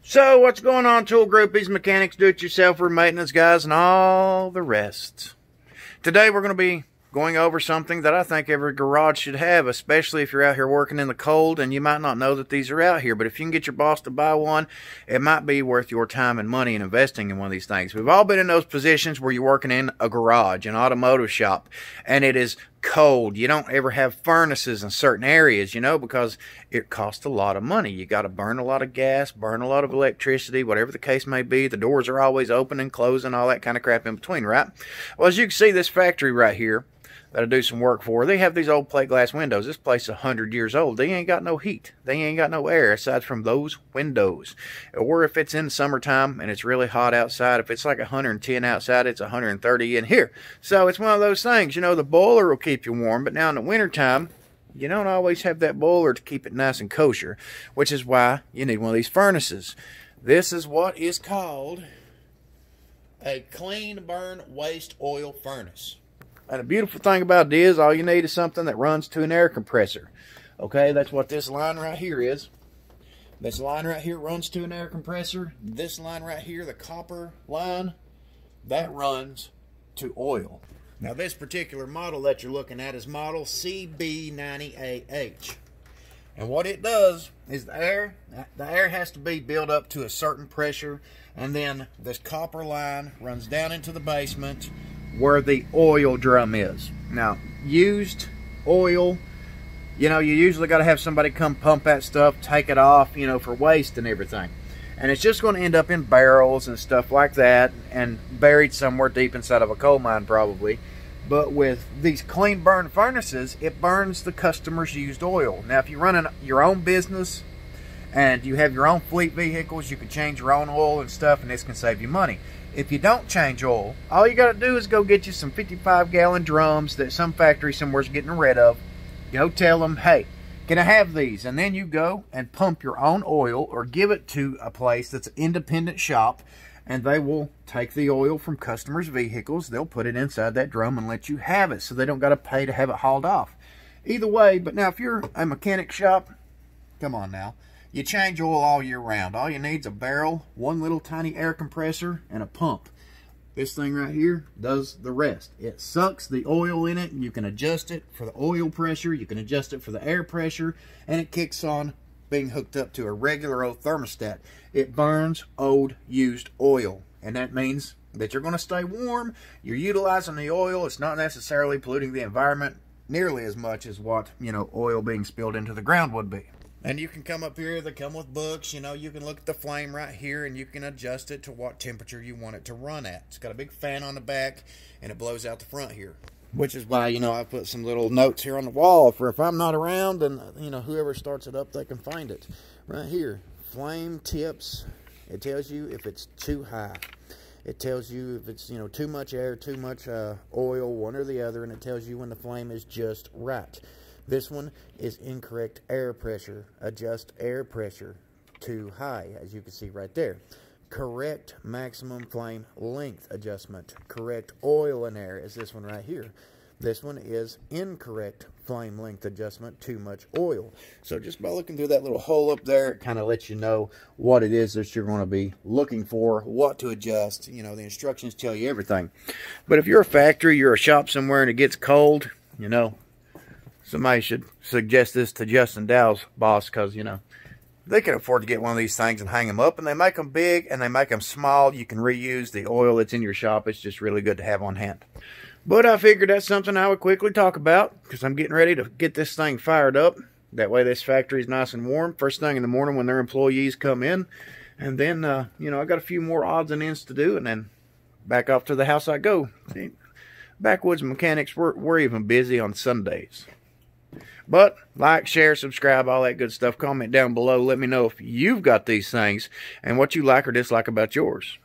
So, what's going on, tool groupies, mechanics, do-it-yourselfer, maintenance guys, and all the rest? Today, we're going to be going over something that I think every garage should have, especially if you're out here working in the cold, and you might not know that these are out here. But if you can get your boss to buy one, it might be worth your time and money in investing in one of these things. We've all been in those positions where you're working in a garage, an automotive shop, and it is cold. You don't ever have furnaces in certain areas, you know, because it costs a lot of money. You got to burn a lot of gas, burn a lot of electricity, whatever the case may be. The doors are always open and closing, all that kind of crap in between, right? Well, as you can see, this factory right here that I do some work for, they have these old plate glass windows. This place is 100 years old. They ain't got no heat. They ain't got no air aside from those windows. Or if it's in summertime and it's really hot outside, if it's like 110 outside, it's 130 in here. So it's one of those things, you know, the boiler will keep you warm, but now in the wintertime, you don't always have that boiler to keep it nice and kosher, which is why you need one of these furnaces. This is what is called a clean burn waste oil furnace. And the beautiful thing about it is, all you need is something that runs to an air compressor. Okay, that's what this line right here is. This line right here runs to an air compressor. This line right here, the copper line, that runs to oil. Now, this particular model that you're looking at is model CB90AH. And what it does is the air has to be built up to a certain pressure, and then this copper line runs down into the basement where the oil drum is. Now, used oil, you know, you usually got to have somebody come pump that stuff, take it off, you know, for waste and everything. And it's just going to end up in barrels and stuff like that and buried somewhere deep inside of a coal mine probably. But with these clean burn furnaces, it burns the customer's used oil. Now, if you're running your own business and you have your own fleet vehicles, you can change your own oil and stuff, and this can save you money. If you don't change oil, all you got to do is go get you some 55-gallon drums that some factory somewhere's getting rid of. Go tell them, hey, can I have these? And then you go and pump your own oil or give it to a place that's an independent shop, and they will take the oil from customers' vehicles. They'll put it inside that drum and let you have it, so they don't got to pay to have it hauled off. Either way, but now if you're a mechanic shop, come on now. You change oil all year round. All you need is a barrel, one little tiny air compressor, and a pump. This thing right here does the rest. It sucks the oil in it, and you can adjust it for the oil pressure, you can adjust it for the air pressure, and it kicks on being hooked up to a regular old thermostat. It burns old used oil, and that means that you're going to stay warm. You're utilizing the oil. It's not necessarily polluting the environment nearly as much as what, you know, oil being spilled into the ground would be. And you can come up here, they come with books, you know, you can look at the flame right here and you can adjust it to what temperature you want it to run at. It's got a big fan on the back and it blows out the front here. Which is why, you know, I put some little notes here on the wall for if I'm not around and, you know, whoever starts it up, they can find it. Right here, flame tips, it tells you if it's too high. It tells you if it's, you know, too much air, too much oil, one or the other, and it tells you when the flame is just right. This one is incorrect air pressure. Adjust air pressure too high, as you can see right there. Correct maximum flame length adjustment. Correct oil and air is this one right here. This one is incorrect flame length adjustment, too much oil. So just by looking through that little hole up there, it kind of lets you know what it is that you're going to be looking for, what to adjust. You know, the instructions tell you everything. But if you're a factory, you're a shop somewhere and it gets cold, you know, somebody should suggest this to Justin Dow's boss, because, you know, they can afford to get one of these things and hang them up. And they make them big and they make them small. You can reuse the oil that's in your shop. It's just really good to have on hand. But I figured that's something I would quickly talk about, because I'm getting ready to get this thing fired up. That way this factory is nice and warm first thing in the morning when their employees come in. And then, you know, I got a few more odds and ends to do, and then back off to the house I go. See, backwoods mechanics, we're even busy on Sundays. But like, share, subscribe, all that good stuff. Comment down below. Let me know if you've got these things and what you like or dislike about yours.